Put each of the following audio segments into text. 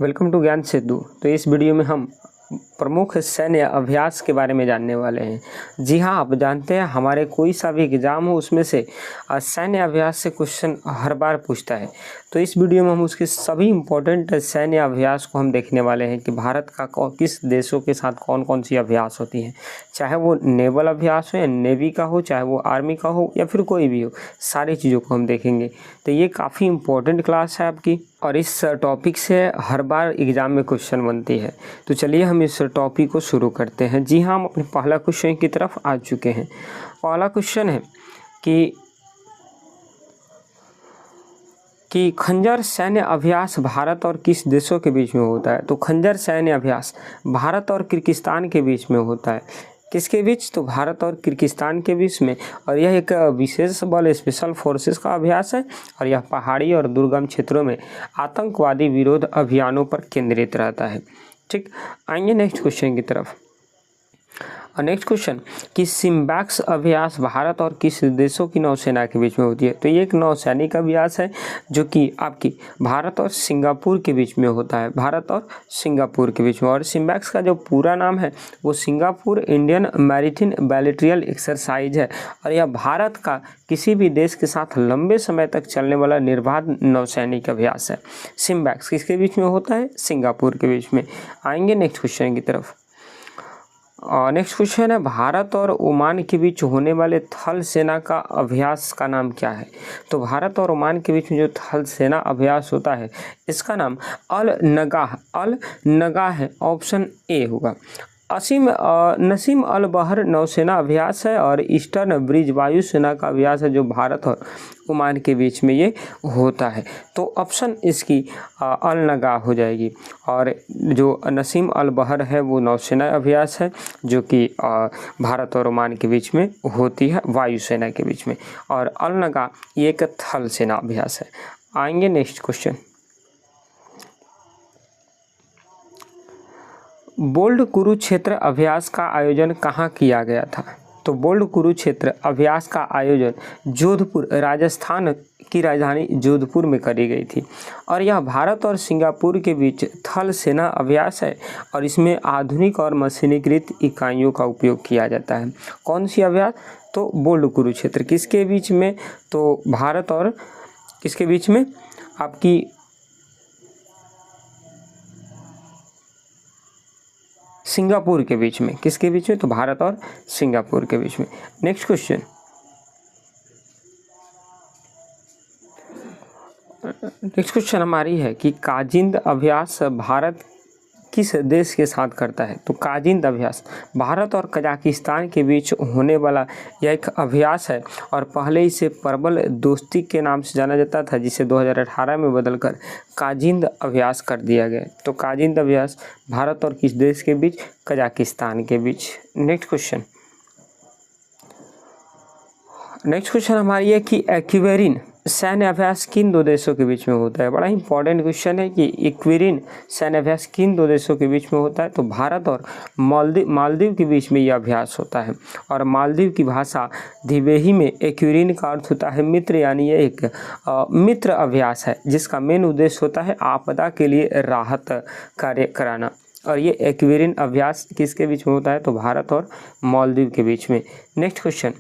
Welcome to ज्ञान सेतु। तो इस वीडियो में हम प्रमुख सैन्य अभ्यास के बारे में जानने वाले हैं। जी हाँ, आप जानते हैं हमारे कोई सा भी एग्ज़ाम हो उसमें से सैन्य अभ्यास से क्वेश्चन हर बार पूछता है। तो इस वीडियो में हम उसके सभी इम्पोर्टेंट सैन्य अभ्यास को हम देखने वाले हैं कि भारत का किस देशों के साथ कौन कौन सी अभ्यास होती हैं, चाहे वो नेवल अभ्यास हो या नेवी का हो, चाहे वो आर्मी का हो या फिर कोई भी हो, सारी चीज़ों को हम देखेंगे। तो ये काफ़ी इम्पोर्टेंट क्लास है आपकी और इस टॉपिक से हर बार एग्ज़ाम में क्वेश्चन बनती है। तो चलिए हम इस टॉपिक को शुरू करते हैं। जी हाँ, हम अपने पहला क्वेश्चन की तरफ आ चुके हैं। पहला क्वेश्चन है कि खंजर सैन्य अभ्यास भारत और किस देशों के बीच में होता है। तो खंजर सैन्य अभ्यास भारत और किर्गिस्तान के बीच में होता है। किसके बीच? तो भारत और किर्गिस्तान के बीच में। और यह एक विशेष बल स्पेशल फोर्सेस का अभ्यास है और यह पहाड़ी और दुर्गम क्षेत्रों में आतंकवादी विरोध अभियानों पर केंद्रित रहता है। ठीक, आएंगे नेक्स्ट क्वेश्चन की तरफ। नेक्स्ट क्वेश्चन कि सिम्बैक्स अभ्यास भारत और किस देशों की नौसेना के बीच में होती है। तो ये एक नौसैनिक अभ्यास है जो कि आपकी भारत और सिंगापुर के बीच में होता है, भारत और सिंगापुर के बीच में। और सिम्बैक्स का जो पूरा नाम है वो सिंगापुर इंडियन मैरीटाइम बैलेट्रियल एक्सरसाइज है और यह भारत का किसी भी देश के साथ लंबे समय तक चलने वाला निर्बाध नौसैनिक अभ्यास है। सिम्बैक्स किसके बीच में होता है? सिंगापुर के बीच में। आएंगे नेक्स्ट क्वेश्चन की तरफ। नेक्स्ट क्वेश्चन है भारत और ओमान के बीच होने वाले थल सेना का अभ्यास का नाम क्या है। तो भारत और ओमान के बीच में जो थल सेना अभ्यास होता है इसका नाम अल नगाह है। ऑप्शन ए होगा। नसीम अल बहर नौसेना अभ्यास है और ईस्टर्न ब्रिज वायुसेना का अभ्यास है जो भारत और ओमान के बीच में ये होता है। तो ऑप्शन इसकी अल नगाह हो जाएगी। और जो नसीम अल बहर है वो नौसेना अभ्यास है जो कि भारत और ओमान के बीच में होती है, वायुसेना के बीच में। और अल नगाह ये एक थल सेना अभ्यास है। आएंगे नेक्स्ट क्वेश्चन। बोल्ड कुरुक्षेत्र अभ्यास का आयोजन कहाँ किया गया था। तो बोल्ड कुरुक्षेत्र अभ्यास का आयोजन जोधपुर, राजस्थान की राजधानी जोधपुर में करी गई थी और यह भारत और सिंगापुर के बीच थल सेना अभ्यास है और इसमें आधुनिक और मशीनीकृत इकाइयों का उपयोग किया जाता है। कौन सी अभ्यास? तो बोल्ड कुरुक्षेत्र किसके बीच में? तो भारत और किसके बीच में? आपकी सिंगापुर के बीच में। किसके बीच में? तो भारत और सिंगापुर के बीच में। Next question. नेक्स्ट क्वेश्चन हमारी है कि काजिंद अभ्यास भारत किस देश के साथ करता है। तो काजिंद अभ्यास भारत और कजाकिस्तान के बीच होने वाला यह एक अभ्यास है और पहले इसे प्रबल दोस्ती के नाम से जाना जाता था जिसे 2018 में बदलकर काजिंद अभ्यास कर दिया गया। तो काजिंद अभ्यास भारत और किस देश के बीच? कजाकिस्तान के बीच। Next question. नेक्स्ट क्वेश्चन हमारी है कि एक्वेरिन सैन्य अभ्यास किन दो देशों के बीच में होता है। बड़ा इंपॉर्टेंट क्वेश्चन है कि एक्वेरिन सैन्य अभ्यास किन दो देशों के बीच में होता है। तो भारत और मालदीव के बीच में यह अभ्यास होता है और मालदीव की भाषा द्विवेही में एक्वेरिन का अर्थ होता है मित्र, यानी यह एक मित्र अभ्यास है जिसका मेन उद्देश्य होता है आपदा के लिए राहत कार्य कराना। और ये एक्वेरिन अभ्यास किसके बीच में होता है? तो भारत और मालदीव के बीच में। Next question.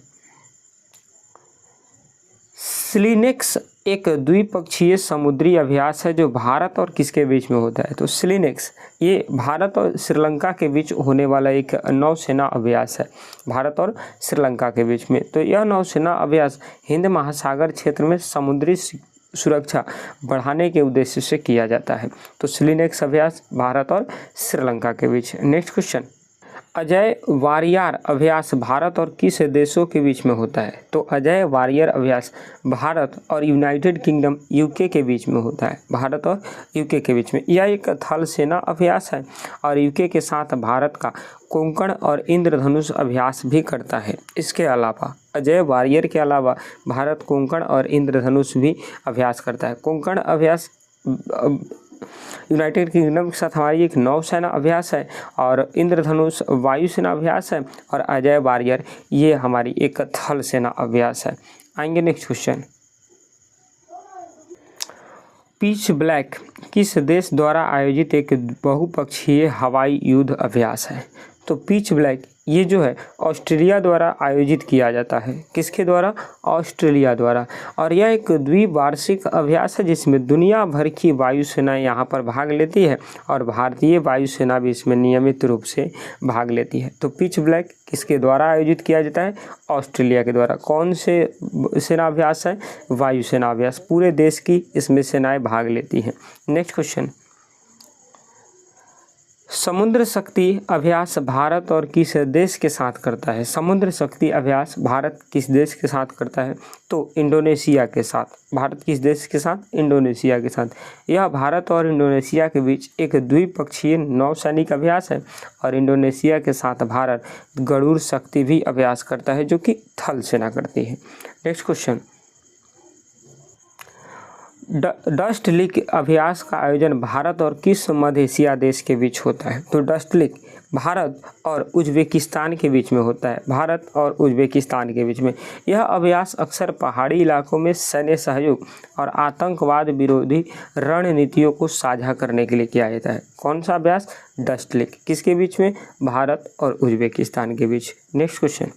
स्लिनेक्स एक द्विपक्षीय समुद्री अभ्यास है जो भारत और किसके बीच में होता है। तो स्लिनेक्स ये भारत और श्रीलंका के बीच होने वाला एक नौसेना अभ्यास है, भारत और श्रीलंका के बीच में। तो यह नौसेना अभ्यास हिंद महासागर क्षेत्र में समुद्री सुरक्षा बढ़ाने के उद्देश्य से किया जाता है। तो स्लिनेक्स अभ्यास भारत और श्रीलंका के बीच। Next question. अजय वारियर अभ्यास भारत और किस देशों के बीच में होता है। तो अजय वारियर अभ्यास भारत और यूनाइटेड किंगडम यूके के बीच में होता है, भारत और यूके के बीच में। यह एक थल सेना अभ्यास है और यूके के साथ भारत का कोंकण और इंद्रधनुष अभ्यास भी करता है। इसके अलावा अजय वारियर के अलावा भारत कोंकण और इंद्रधनुष भी अभ्यास करता है। कोंकण अभ्यास यूनाइटेड किंगडम के साथ हमारी एक नौसेना अभ्यास है और इंद्रधनुष वायुसेना अभ्यास है और अजय वारियर ये हमारी एक थल सेना अभ्यास है। आएंगे नेक्स्ट क्वेश्चन। पिच ब्लैक किस देश द्वारा आयोजित एक बहुपक्षीय हवाई युद्ध अभ्यास है? तो पिच ब्लैक ये जो है ऑस्ट्रेलिया द्वारा आयोजित किया जाता है। किसके द्वारा? ऑस्ट्रेलिया द्वारा। और यह एक द्विवार्षिक अभ्यास है जिसमें दुनिया भर की वायुसेना यहाँ पर भाग लेती है और भारतीय वायुसेना भी इसमें नियमित रूप से भाग लेती है। तो पिच ब्लैक किसके द्वारा आयोजित किया जाता है? ऑस्ट्रेलिया के द्वारा। कौन से सेना अभ्यास है? वायुसेना अभ्यास। पूरे देश की इसमें सेनाएं भाग लेती हैं। नेक्स्ट क्वेश्चन, समुद्र शक्ति अभ्यास भारत और किस देश के साथ करता है? समुद्र शक्ति अभ्यास भारत किस देश के साथ करता है? तो इंडोनेशिया के साथ। भारत किस देश के साथ? इंडोनेशिया के साथ। यह भारत और इंडोनेशिया के बीच एक द्विपक्षीय नौसैनिक अभ्यास है और इंडोनेशिया के साथ भारत गरुड़ शक्ति भी अभ्यास करता है जो कि थल सेना करती है। नेक्स्ट क्वेश्चन, डस्ट लीक अभ्यास का आयोजन भारत और किस मध्य एशिया देश के बीच होता है? तो डस्ट लीक भारत और उज्बेकिस्तान के बीच में होता है। भारत और उज्बेकिस्तान के बीच में यह अभ्यास अक्सर पहाड़ी इलाकों में सैन्य सहयोग और आतंकवाद विरोधी रणनीतियों को साझा करने के लिए किया जाता है। कौन सा अभ्यास? Dust leak. किसके बीच में? भारत और उज्बेकिस्तान के बीच। नेक्स्ट क्वेश्चन,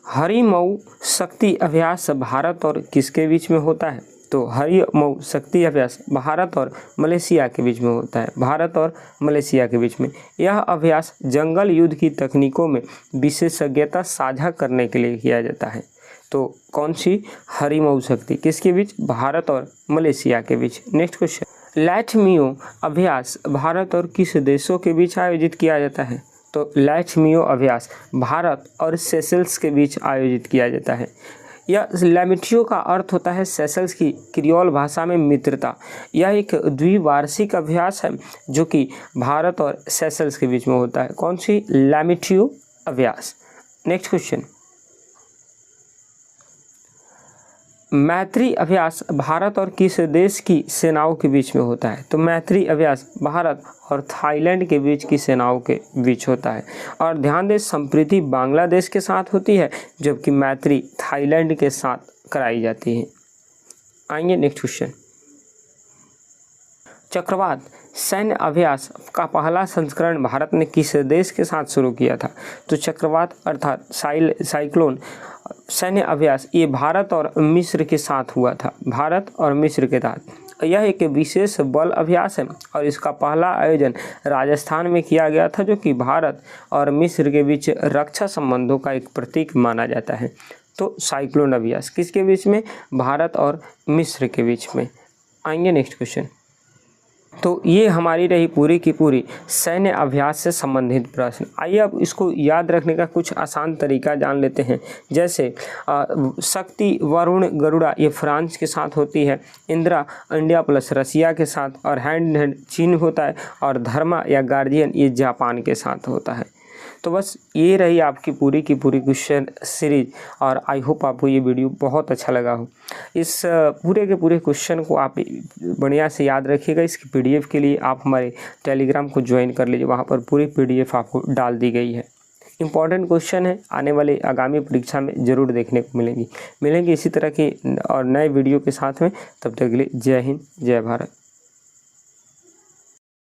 हरिमऊ शक्ति अभ्यास भारत और किसके बीच में होता है? तो हरिमऊ शक्ति अभ्यास भारत और मलेशिया के बीच में होता है। भारत और मलेशिया के बीच में यह अभ्यास जंगल युद्ध की तकनीकों में विशेषज्ञता साझा करने के लिए किया जाता है। तो कौन सी? हरिमऊ शक्ति। किसके बीच? भारत और मलेशिया के बीच। नेक्स्ट क्वेश्चन, लैटमियो अभ्यास भारत और किस देशों के बीच आयोजित किया जाता है? तो लैटमियो अभ्यास भारत और सेशल्स के बीच आयोजित किया जाता है। यह लैमिटियो का अर्थ होता है सेशल्स की क्रियोल भाषा में मित्रता। यह एक द्विवार्षिक अभ्यास है जो कि भारत और सेशल्स के बीच में होता है। कौन सी? लैमिटियो अभ्यास। नेक्स्ट क्वेश्चन, मैत्री अभ्यास भारत और किस देश की सेनाओं के बीच में होता है? तो मैत्री अभ्यास भारत और थाईलैंड के बीच की सेनाओं के बीच होता है। और ध्यान दें, संप्रीति बांग्लादेश के साथ होती है जबकि मैत्री थाईलैंड के साथ कराई जाती है। आइए नेक्स्ट क्वेश्चन, चक्रवात सैन्य अभ्यास का पहला संस्करण भारत ने किस देश के साथ शुरू किया था? तो चक्रवात अर्थात साइक्लोन सैन्य अभ्यास ये भारत और मिस्र के साथ हुआ था। भारत और मिस्र के साथ यह एक विशेष बल अभ्यास है और इसका पहला आयोजन राजस्थान में किया गया था जो कि भारत और मिस्र के बीच रक्षा संबंधों का एक प्रतीक माना जाता है। तो साइक्लोन अभ्यास किसके बीच में? भारत और मिस्र के बीच में। आएंगे नेक्स्ट क्वेश्चन। तो ये हमारी रही पूरी की पूरी सैन्य अभ्यास से संबंधित प्रश्न। आइए अब इसको याद रखने का कुछ आसान तरीका जान लेते हैं। जैसे शक्ति, वरुण, गरुड़ा ये फ्रांस के साथ होती है, इंदिरा इंडिया प्लस रसिया के साथ, और हैंड हैंड चीन होता है, और धर्मा या गार्जियन ये जापान के साथ होता है। तो बस ये रही आपकी पूरी की पूरी क्वेश्चन सीरीज और आई होप आपको ये वीडियो बहुत अच्छा लगा हो। इस पूरे के पूरे क्वेश्चन को आप बढ़िया से याद रखिएगा। इसकी पीडीएफ के लिए आप हमारे टेलीग्राम को ज्वाइन कर लीजिए, वहाँ पर पूरी पीडीएफ आपको डाल दी गई है। इंपॉर्टेंट क्वेश्चन है, आने वाले आगामी परीक्षा में ज़रूर देखने को मिलेंगी इसी तरह की और नए वीडियो के साथ में। तब तक के लिए जय हिंद, जय भारत।